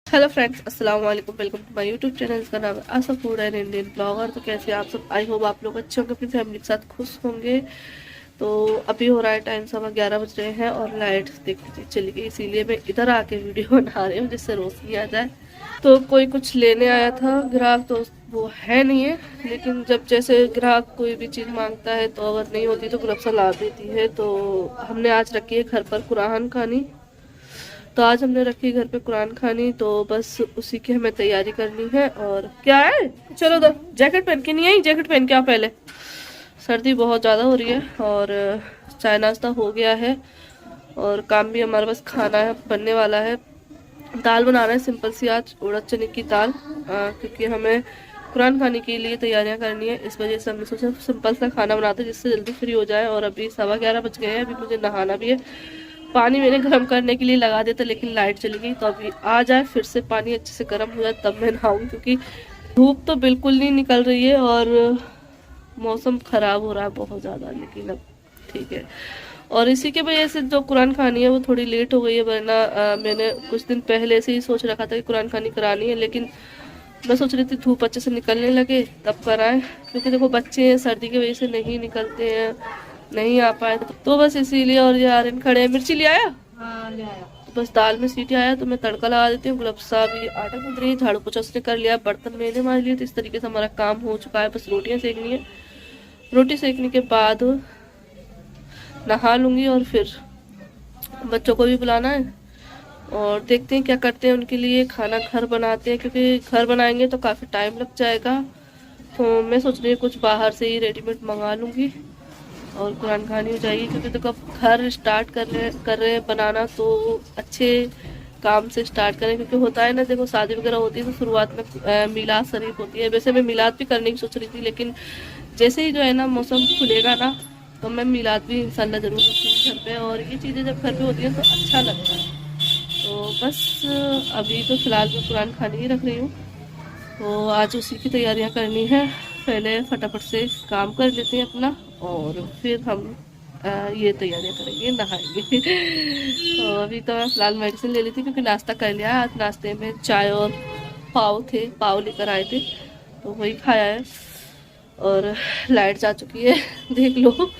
Hello friends, अस्सलाम वालेकुम। Welcome to my YouTube channel. इसका नाम है आसा फूड एंड इंडियन ब्लॉगर। तो कैसे आप सब? आई होप आप लोग अच्छे होंगे, अपनी फैमिली के साथ खुश होंगे। तो अभी हो रहा है टाइम 11:15 बज रहे हैं और लाइट देखते चली गई, इसीलिए मैं इधर आके वीडियो बना रही हूँ जिससे रोशनी आ जाए। तो कोई कुछ लेने आया था ग्राहक, तो वो है नहीं है, लेकिन जब जैसे ग्राहक कोई भी चीज़ मांगता है तो अगर नहीं होती तो ग्रुप ला देती है। तो हमने आज रखी है घर पर कुरान खानी। तो आज हमने रखी घर पे कुरान खानी, तो बस उसी की हमें तैयारी करनी है। और क्या है, चलो उधर जैकेट पहन के नहीं आई, जैकेट पहन के आओ पहले। सर्दी बहुत ज़्यादा हो रही है और चाय नाश्ता हो गया है और काम भी हमारे पास खाना है बनने वाला है। दाल बना रहे हैं सिंपल सी, आज उड़द चने की दाल, क्योंकि हमें कुरान खाने के लिए तैयारियां करनी है। इस वजह से हमने सोचा सिंपल सा खाना बनाते जिससे जल्दी फ्री हो जाए। और अभी 11:15 बज गए हैं, अभी मुझे नहाना भी है। पानी मैंने गर्म करने के लिए लगा दिया था लेकिन लाइट चली गई, तो अभी आ जाए फिर से पानी अच्छे से गर्म हो जाए तब मैं नहाऊं, क्योंकि धूप तो बिल्कुल नहीं निकल रही है और मौसम खराब हो रहा है बहुत ज़्यादा। लेकिन अब ठीक है। और इसी के वजह से जो कुरान खानी है वो थोड़ी लेट हो गई है, वरना मैंने कुछ दिन पहले से ही सोच रखा था कि कुरान खानी करानी है। लेकिन मैं सोच रही थी धूप अच्छे से निकलने लगे तब कराएं, क्योंकि देखो बच्चे हैं, सर्दी की वजह से नहीं निकलते हैं, नहीं आ पाए, तो बस इसीलिए। और ये आर्यन खड़े हैं। मिर्ची ले आया? हाँ ले आया। तो बस दाल में सीटी आया तो मैं तड़का लगा देती हूँ। गुलाब साहब ये आटा गूंद रही है, झाड़ू पोछा उसने कर लिया, बर्तन मैंने मार लिए। तो इस तरीके से हमारा काम हो चुका है, बस रोटियां सेकनी है। रोटी सेकने के बाद नहा लूंगी और फिर बच्चों को भी बुलाना है और देखते हैं क्या करते हैं उनके लिए। खाना घर बनाते हैं, क्योंकि घर बनाएंगे तो काफ़ी टाइम लग जाएगा। तो मैं सोच रही हूँ कुछ बाहर से ही रेडीमेड मंगा लूँगी और कुरान खानी हो जाएगी। क्योंकि देखो अब घर स्टार्ट कर रहे हैं बनाना, तो अच्छे काम से स्टार्ट करें। क्योंकि होता है ना, देखो शादी वगैरह होती है तो शुरुआत में मिलाद शरीफ होती है। वैसे मैं मिलाद भी करने की सोच रही थी, लेकिन जैसे ही जो है ना मौसम खुलेगा ना, तो मैं मिलाद भी इंशाल्लाह ज़रूर रखूँगी घर पे। और ये चीज़ें जब घर पे होती हैं तो अच्छा लगता है। तो बस अभी तो फ़िलहाल मैं कुरान खानी ही रख रही हूँ, तो आज उसी की तैयारियां करनी है। पहले फटाफट से काम कर लेते हैं अपना और फिर हम ये तैयारियां करेंगे, नहाएंगे। तो अभी तो मैं फिलहाल मेडिसिन ले ली थी, क्योंकि नाश्ता कर लिया है। आज नाश्ते में चाय और पाव थे, पाव लेकर आए थे तो वही खाया है। और लाइट जा चुकी है देख लो।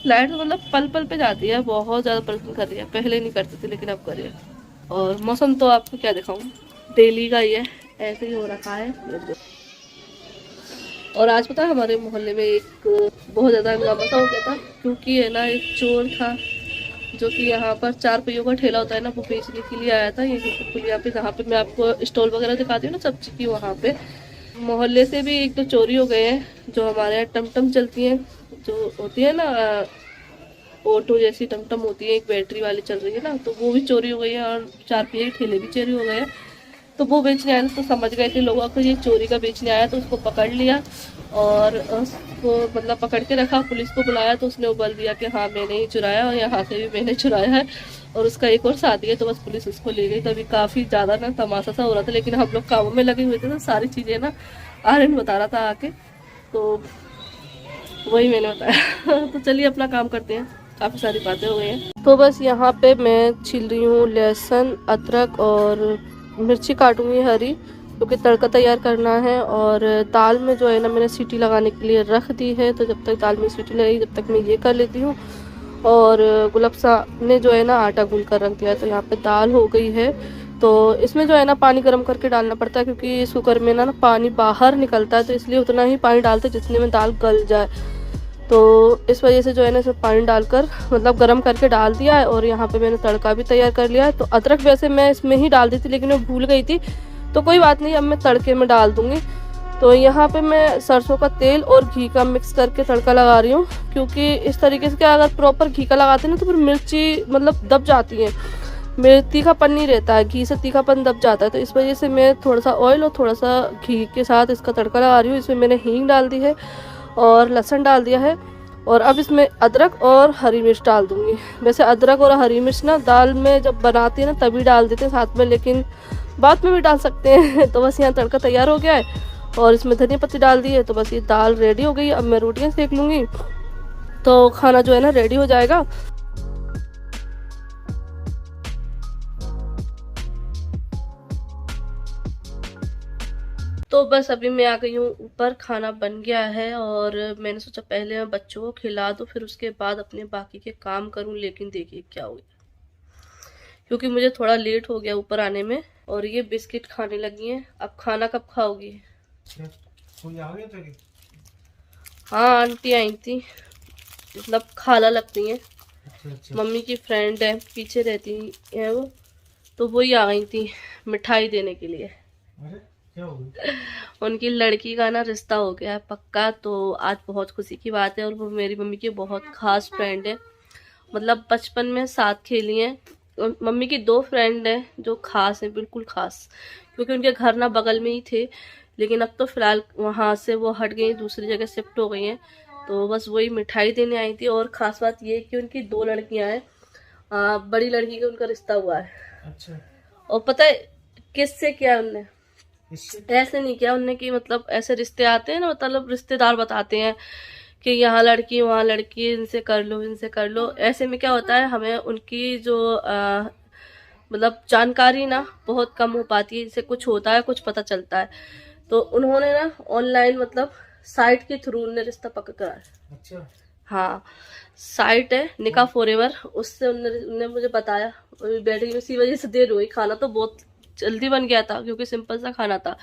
लाइट तो मतलब पल पल पे जाती है, बहुत ज़्यादा परेशान कर रही है। पहले नहीं करती थी लेकिन अब कर रही है। और मौसम तो आपको क्या दिखाऊं, डेली का ही है, ऐसे ही हो रखा है। और आज पता है हमारे मोहल्ले में एक बहुत ज़्यादा हंगामा सा हो गया था, क्योंकि है ना एक चोर था जो कि यहाँ पर 4 पहियों का ठेला होता है ना, वो बेचने के लिए आया था। यहीं पे पुलिया पे, जहाँ पे मैं आपको स्टॉल वगैरह दिखाती हूँ ना सब्जी की, वहाँ पे मोहल्ले से भी एक दो चोरी हो गए हैं। जो हमारे यहाँ टमटम चलती हैं, जो होती है ना ऑटो जैसी टमटम होती है, एक बैटरी वाली चल रही है ना, तो वो भी चोरी हो गई है। और 4 पहिए ठेले भी चोरी हो गए हैं। तो वो बेचने आया तो समझ गए थे लोगों को ये चोरी का बेचने आया, तो उसको पकड़ लिया और उसको मतलब पकड़ के रखा। पुलिस को बुलाया तो उसने उबल दिया कि हाँ मैंने ही चुराया और यहाँ से भी मैंने चुराया है, और उसका एक और साथी है। तो बस पुलिस उसको ले गई। तो अभी काफ़ी ज़्यादा ना तमाशा सा हो रहा था, लेकिन हम लोग कामों में लगे हुए थे तो सारी चीज़ें ना आर्यन बता रहा था आके, तो वही मैंने बताया। तो चलिए अपना काम करते हैं, काफ़ी सारी बातें हो गई हैं। तो बस यहाँ पे मैं छील रही हूँ लहसुन, अदरक और मिर्ची काटूंगी हरी, क्योंकि तड़का तैयार करना है। और दाल में जो है ना मैंने सीटी लगाने के लिए रख दी है, तो जब तक दाल में सीटी लगेगी जब तक मैं ये कर लेती हूँ। और गुलाब साहब ने जो है ना आटा गूंद कर रख दिया, तो यहाँ पे दाल हो गई है। तो इसमें जो है ना पानी गर्म करके डालना पड़ता है, क्योंकि इस कुकर में ना पानी बाहर निकलता है, तो इसलिए उतना ही पानी डालते जितने में दाल गल जाए। तो इस वजह से जो है ना इसमें पानी डालकर मतलब गर्म करके डाल दिया है। और यहाँ पे मैंने तड़का भी तैयार कर लिया है। तो अदरक वैसे मैं इसमें ही डाल दी थी, लेकिन मैं भूल गई थी, तो कोई बात नहीं, अब मैं तड़के में डाल दूँगी। तो यहाँ पे मैं सरसों का तेल और घी का मिक्स करके तड़का लगा रही हूँ, क्योंकि इस तरीके से क्या, अगर प्रॉपर घी का लगाते हैं ना तो फिर मिर्ची मतलब दब जाती है, मेरे तीखापन नहीं रहता है, घी से तीखापन दब जाता है। तो इस वजह से मैं थोड़ा सा ऑयल और थोड़ा सा घी के साथ इसका तड़का लगा रही हूँ। इसमें मैंने हींग डाल दी है और लहसुन डाल दिया है, और अब इसमें अदरक और हरी मिर्च डाल दूँगी। वैसे अदरक और हरी मिर्च ना दाल में जब बनाती है ना तभी डाल देते हैं साथ में, लेकिन बाद में भी डाल सकते हैं। तो बस यहाँ तड़का तैयार हो गया है और इसमें धनिया पत्ती डाल दी है, तो बस ये दाल रेडी हो गई। अब मैं रोटियाँ सेक लूँगी तो खाना जो है ना रेडी हो जाएगा। तो बस अभी मैं आ गई हूँ ऊपर, खाना बन गया है और मैंने सोचा पहले मैं बच्चों को खिला दूँ फिर उसके बाद अपने बाकी के काम करूँ। लेकिन देखिए क्या हो गया, क्योंकि मुझे थोड़ा लेट हो गया ऊपर आने में। और ये बिस्किट खाने लगी हैं। अब खाना कब खाओगी? कोई आ गया था? हाँ आंटी आई थी, मतलब खाला लगती हैं। अच्छा। मम्मी की फ्रेंड है, पीछे रहती है वो, तो वही आ गई थी मिठाई देने के लिए। अरे क्या हो गया? उनकी लड़की का ना रिश्ता हो गया है पक्का, तो आज बहुत खुशी की बात है। और वो मेरी मम्मी की बहुत खास फ्रेंड है, मतलब बचपन में साथ खेली हैं। और मम्मी की 2 फ्रेंड हैं जो खास हैं, बिल्कुल खास, क्योंकि उनके घर ना बगल में ही थे, लेकिन अब तो फिलहाल वहाँ से वो हट गई, दूसरी जगह शिफ्ट हो गई हैं। तो बस वही मिठाई देने आई थी। और ख़ास बात ये है कि उनकी 2 लड़कियां हैं। बड़ी लड़की का उनका रिश्ता हुआ है। अच्छा। और पता है किससे किया उनने? इससे? ऐसे नहीं किया उनने कि मतलब ऐसे रिश्ते आते हैं ना, मतलब रिश्तेदार बताते हैं कि यहाँ लड़की वहाँ लड़की, इनसे कर लो इनसे कर लो। ऐसे में क्या होता है, हमें उनकी जो मतलब जानकारी ना बहुत कम हो पाती है। जैसे कुछ होता है कुछ पता चलता है, तो उन्होंने ना ऑनलाइन मतलब साइट के थ्रू उनने रिश्ता पक्का करा है। अच्छा। हाँ, साइट है निका फॉरएवर, उससे उनने मुझे बताया। बैठ गई उसी वजह से देर हुई। खाना तो बहुत जल्दी बन गया था क्योंकि सिंपल सा खाना था,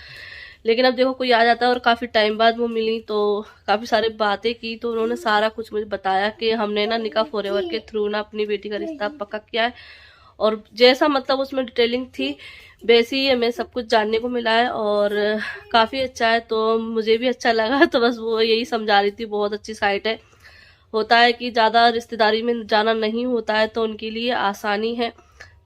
लेकिन अब देखो कोई आ जाता है। और काफ़ी टाइम बाद वो मिली तो काफ़ी सारी बातें की, तो उन्होंने सारा कुछ मुझे बताया कि हमने ना निका फॉरएवर के थ्रू ना अपनी बेटी का रिश्ता पक्का किया है। और जैसा मतलब उसमें डिटेलिंग थी वैसे ही हमें सब कुछ जानने को मिला है, और काफ़ी अच्छा है, तो मुझे भी अच्छा लगा। तो बस वो यही समझा रही थी, बहुत अच्छी साइट है। होता है कि ज़्यादा रिश्तेदारी में जाना नहीं होता है तो उनके लिए आसानी है।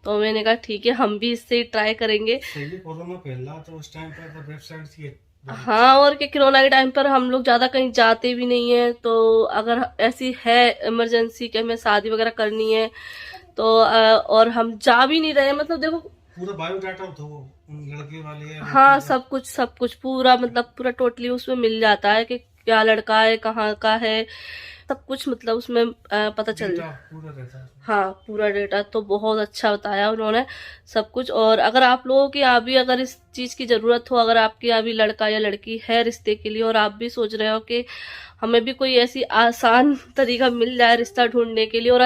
तो मैंने कहा ठीक है, हम भी इससे ट्राई करेंगे। कोरोना फैला तो उस टाइम पर तो वेबसाइट थी। हाँ, और कि कोरोना के टाइम पर हम लोग ज़्यादा कहीं जाते भी नहीं है, तो अगर ऐसी है इमरजेंसी कि हमें शादी वगैरह करनी है तो और हम जा भी नहीं रहे, मतलब देखो पूरा बायोडाटा तो लड़के वाले है। हाँ, सब कुछ पूरा मतलब पूरा टोटली उसमें मिल जाता है कि क्या लड़का है, कहाँ का है, सब कुछ मतलब उसमें पता चल जाता है। पूरा रहता है। हाँ, पूरा डेटा तो बहुत अच्छा बताया उन्होंने सब कुछ। और अगर आप लोगों की यहाँ भी अगर इस चीज़ की ज़रूरत हो, अगर आपके यहाँ भी लड़का या लड़की है रिश्ते के लिए, और आप भी सोच रहे हो कि हमें भी कोई ऐसी आसान तरीका मिल जाए रिश्ता ढूंढने के लिए, और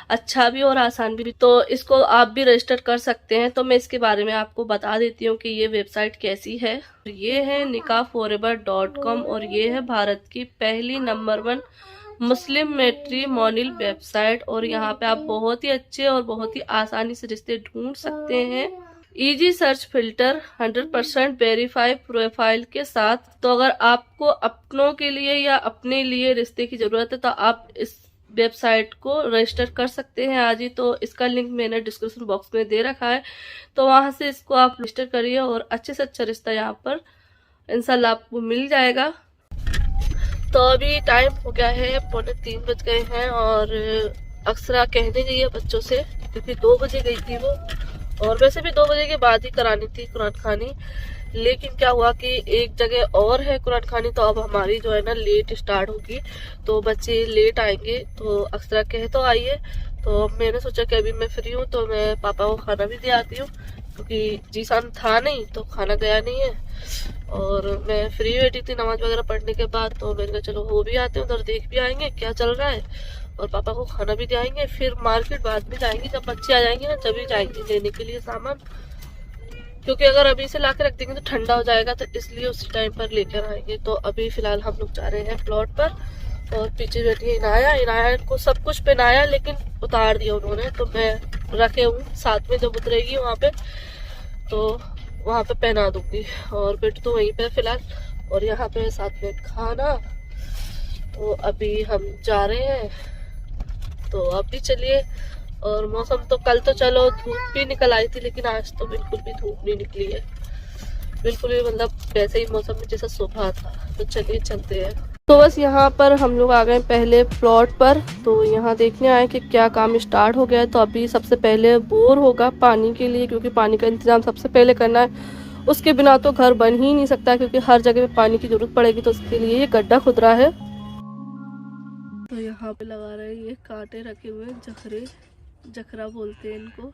अच्छा भी और आसान भी, तो इसको आप भी रजिस्टर कर सकते हैं। तो मैं इसके बारे में आपको बता देती हूँ कि ये वेबसाइट कैसी है। ये है nikahforever.com, और ये है भारत की पहली नंबर 1 मुस्लिम मैट्रिमोनियल वेबसाइट। और यहाँ पे आप बहुत ही अच्छे और बहुत ही आसानी से रिश्ते ढूंढ सकते हैं। Easy search filter, 100% verified profile के साथ। तो अगर आपको अपनों के लिए या अपने लिए रिश्ते की जरूरत है तो आप इस वेबसाइट को रजिस्टर कर सकते हैं आज ही। तो इसका लिंक मैंने डिस्क्रिप्शन बॉक्स में दे रखा है, तो वहां से इसको आप रजिस्टर करिए और अच्छे से अच्छा रिश्ता यहाँ पर इंशाल्लाह आपको मिल जाएगा। तो अभी टाइम हो गया है 2:45 बज गए हैं, और अक्सरा कहने गई है बच्चों से, क्योंकि 2 बजे गई थी वो, और वैसे भी 2 बजे के बाद ही करानी थी कुरान खानी। लेकिन क्या हुआ कि एक जगह और है कुरान खानी, तो अब हमारी जो है ना लेट स्टार्ट होगी, तो बच्चे लेट आएंगे। तो अक्सरा कह तो आई है, तो मैंने सोचा कि अभी मैं फ्री हूँ तो मैं पापा को खाना भी दे आती हूँ, क्योंकि जीसान था नहीं तो खाना गया नहीं है। और मैं फ्री बैठी थी नमाज वगैरह पढ़ने के बाद, तो मैंने कहा चलो हो भी आते हैं, उधर देख भी आएंगे क्या चल रहा है, और पापा को खाना भी दे आएंगे। फिर मार्केट बाद में जाएंगे, जब बच्चे आ जाएंगे ना तभी जाएंगे लेने के लिए सामान, क्योंकि अगर अभी से ला के रख देंगे तो ठंडा हो जाएगा, तो इसलिए उसी टाइम पर लेकर आएंगे। तो अभी फिलहाल हम लोग जा रहे हैं प्लॉट पर, और पीछे बैठी है इनाया को सब कुछ पहनाया लेकिन उतार दिया उन्होंने, तो मैं रखे हूँ साथ में, जब उतरेगी वहाँ पे तो वहाँ पे पहना दूंगी। और बेटी तो वहीं पे फिलहाल, और यहाँ पे साथ में खाना। तो अभी हम जा रहे हैं, तो आप भी चलिए। और मौसम तो कल तो चलो धूप भी निकल आई थी, लेकिन आज तो बिल्कुल भी धूप नहीं निकली है, बिल्कुल भी, मतलब वैसे ही मौसम में जैसा सुबह था। तो चलिए चलते हैं। तो बस यहाँ पर हम लोग आ गए पहले प्लॉट पर, तो यहाँ देखने आए कि क्या काम स्टार्ट हो गया है। तो अभी सबसे पहले बोर होगा पानी के लिए, क्योंकि पानी का इंतजाम सबसे पहले करना है, उसके बिना तो घर बन ही नहीं सकता, क्योंकि हर जगह पे पानी की जरूरत पड़ेगी। तो उसके लिए ये गड्ढा खुद रहा है। तो यहाँ पे लगा रहे हैं, ये कांटे रखे हुए हैं, जखरा बोलते हैं इनको।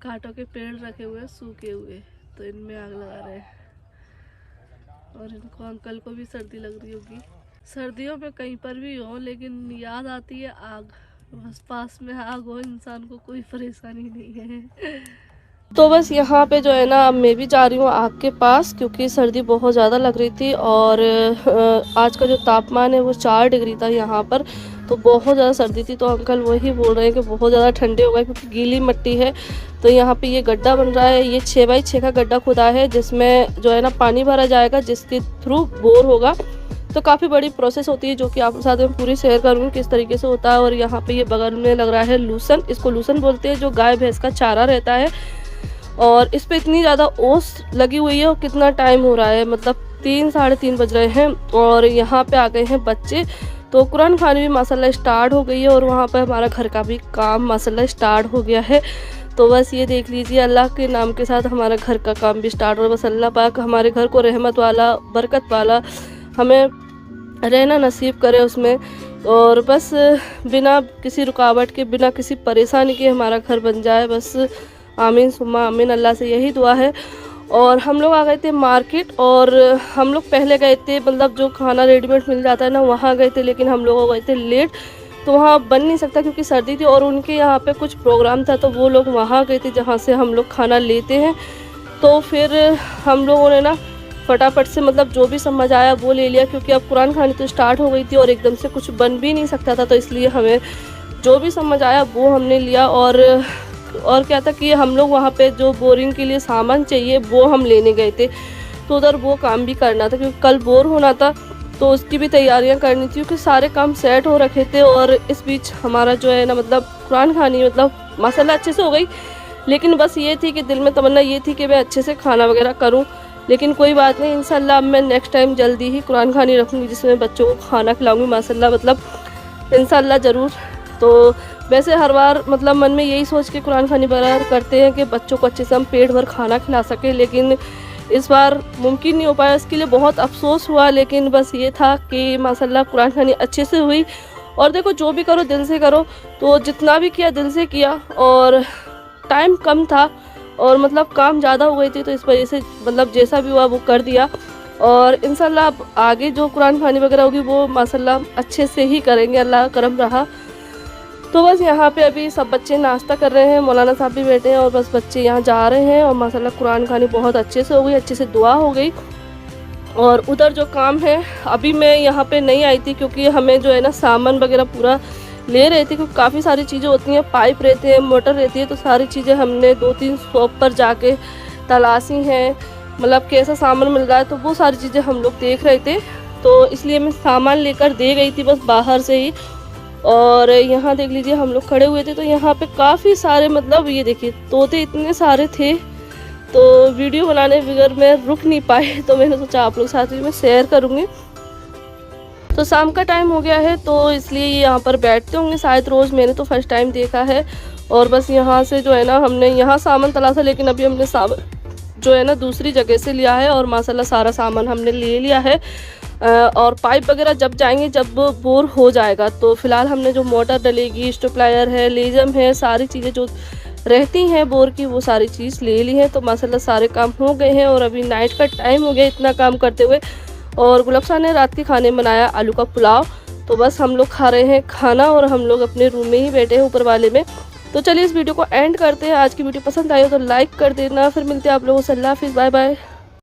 कांटों के पेड़ रखे हुए हैं सूखे हुए, तो इनमें आग लगा रहे हैं। और इनको अंकल को भी सर्दी लग रही होगी। सर्दियों में कहीं पर भी हो लेकिन याद आती है आग। बस पास में आग हो इंसान को कोई परेशानी नहीं है। तो बस यहाँ पे जो है ना अब मैं भी जा रही हूँ आग के पास, क्योंकि सर्दी बहुत ज़्यादा लग रही थी और आज का जो तापमान है वो 4 डिग्री था यहाँ पर, तो बहुत ज़्यादा सर्दी थी। तो अंकल वही बोल रहे हैं कि बहुत ज़्यादा ठंडे हो गए क्योंकि गीली मिट्टी है। तो यहाँ पे ये गड्ढा बन रहा है, ये 6x6 का गड्ढा खुदा है जिसमें जो है ना पानी भरा जाएगा, जिसके थ्रू बोर होगा। तो काफ़ी बड़ी प्रोसेस होती है जो कि आपके साथ मैं पूरी शेयर करूँगी किस तरीके से होता है। और यहाँ पे ये बगल में लग रहा है लूसन, इसको लूसन बोलते हैं, जो गाय भैंस का चारा रहता है। और इस पे इतनी ज़्यादा ओस लगी हुई है और कितना टाइम हो रहा है, मतलब 3 साढ़े 3 बज रहे हैं और यहाँ पे आ गए हैं बच्चे। तो कुरान खानी भी माशाल्लाह स्टार्ट हो गई है और वहाँ पर हमारा घर का भी काम माशाल्लाह स्टार्ट हो गया है। तो बस ये देख लीजिए, अल्लाह के नाम के साथ हमारा घर का काम भी स्टार्ट हो रहा है। बस अल्लाह पाक हमारे घर को रहमत वाला, बरकत वाला हमें रहना नसीब करे उसमें, और बस बिना किसी रुकावट के, बिना किसी परेशानी के हमारा घर बन जाए। बस आमीन सुम्मा आमीन, अल्लाह से यही दुआ है। और हम लोग आ गए थे मार्केट, और हम लोग पहले गए थे, मतलब जो खाना रेडीमेड मिल जाता है ना वहाँ गए थे, लेकिन हम लोग गए थे लेट, तो वहाँ बन नहीं सकता क्योंकि सर्दी थी और उनके यहाँ पे कुछ प्रोग्राम था, तो वो लोग वहाँ गए थे जहाँ से हम लोग खाना लेते हैं। तो फिर हम लोगों ने ना फटाफट से मतलब जो भी समझ आया वो ले लिया, क्योंकि अब कुरान खानी तो स्टार्ट हो गई थी और एकदम से कुछ बन भी नहीं सकता था, तो इसलिए हमें जो भी समझ आया वो हमने लिया। और क्या था कि हम लोग वहाँ पे जो बोरिंग के लिए सामान चाहिए वो हम लेने गए थे, तो उधर वो काम भी करना था क्योंकि कल बोर होना था, तो उसकी भी तैयारियां करनी थी क्योंकि सारे काम सेट हो रखे थे। और इस बीच हमारा जो है ना मतलब कुरान खानी मतलब माशाल्लाह अच्छे से हो गई, लेकिन बस ये थी कि दिल में तमन्ना ये थी कि मैं अच्छे से खाना वगैरह करूँ, लेकिन कोई बात नहीं, इंशाल्लाह अब मैं नेक्स्ट टाइम जल्दी ही कुरान खानी रखूँगी जिसमें बच्चों को खाना खिलाऊँगी माशाल्लाह, मतलब इंशाल्लाह ज़रूर। तो वैसे हर बार मतलब मन में यही सोच के कुरान खानी बराबर करते हैं कि बच्चों को अच्छे से हम पेट भर खाना खिला सकें, लेकिन इस बार मुमकिन नहीं हो पाया, इसके लिए बहुत अफसोस हुआ। लेकिन बस ये था कि माशाल्लाह कुरान खानी अच्छे से हुई। और देखो जो भी करो दिल से करो, तो जितना भी किया दिल से किया, और टाइम कम था और मतलब काम ज़्यादा हो गई थी, तो इस वजह से मतलब जैसा भी हुआ वो कर दिया। और इंशाल्लाह अब आगे जो कुरान खानी वगैरह होगी वो माशाल्लाह अच्छे से ही करेंगे, अल्लाह करम रहा। तो बस यहाँ पे अभी सब बच्चे नाश्ता कर रहे हैं, मौलाना साहब भी बैठे हैं और बस बच्चे यहाँ जा रहे हैं। और माशाल्लाह कुरान खानी बहुत अच्छे से हो गई, अच्छे से दुआ हो गई। और उधर जो काम है, अभी मैं यहाँ पे नहीं आई थी क्योंकि हमें जो है ना सामान वगैरह पूरा ले रहे थे, क्योंकि काफ़ी सारी चीज़ें होती हैं, पाइप रहते हैं, मोटर रहती है, तो सारी चीज़ें हमने 2-3 शॉप पर जाके तलाशी हैं, मतलब कैसा सामान मिल रहा है, तो वो सारी चीज़ें हम लोग देख रहे थे। तो इसलिए मैं सामान लेकर दे गई थी बस बाहर से ही। और यहाँ देख लीजिए हम लोग खड़े हुए थे, तो यहाँ पे काफ़ी सारे मतलब ये देखिए तोते इतने सारे थे, तो वीडियो बनाने बगैर मैं रुक नहीं पाए, तो मैंने सोचा आप लोग साथ ही मैं शेयर करूँगी। तो शाम का टाइम हो गया है, तो इसलिए ये यहाँ पर बैठते होंगे शायद रोज़, मैंने तो फर्स्ट टाइम देखा है। और बस यहाँ से जो है ना हमने यहाँ सामान तलाशा, लेकिन अभी हमने सामान जो है ना दूसरी जगह से लिया है और माशाल्लाह सारा सामान हमने ले लिया है। और पाइप वगैरह जब जाएंगे जब बोर हो जाएगा, तो फ़िलहाल हमने जो मोटर डलेगी, स्टेपलायर है, लेजम है, सारी चीज़ें जो रहती हैं बोर की वो सारी चीज़ ले ली है। तो माशाल्लाह सारे काम हो गए हैं और अभी नाइट का टाइम हो गया इतना काम करते हुए। और गुलफ्सा ने रात के खाने में बनाया आलू का पुलाव, तो बस हम लोग खा रहे हैं खाना और हम लोग अपने रूम में ही बैठे हैं ऊपर वाले में। तो चलिए इस वीडियो को एंड करते हैं। आज की वीडियो पसंद आई हो तो लाइक कर देना। फिर मिलते हैं आप लोगों से, अल्लाह हाफिज़, बाय बाय।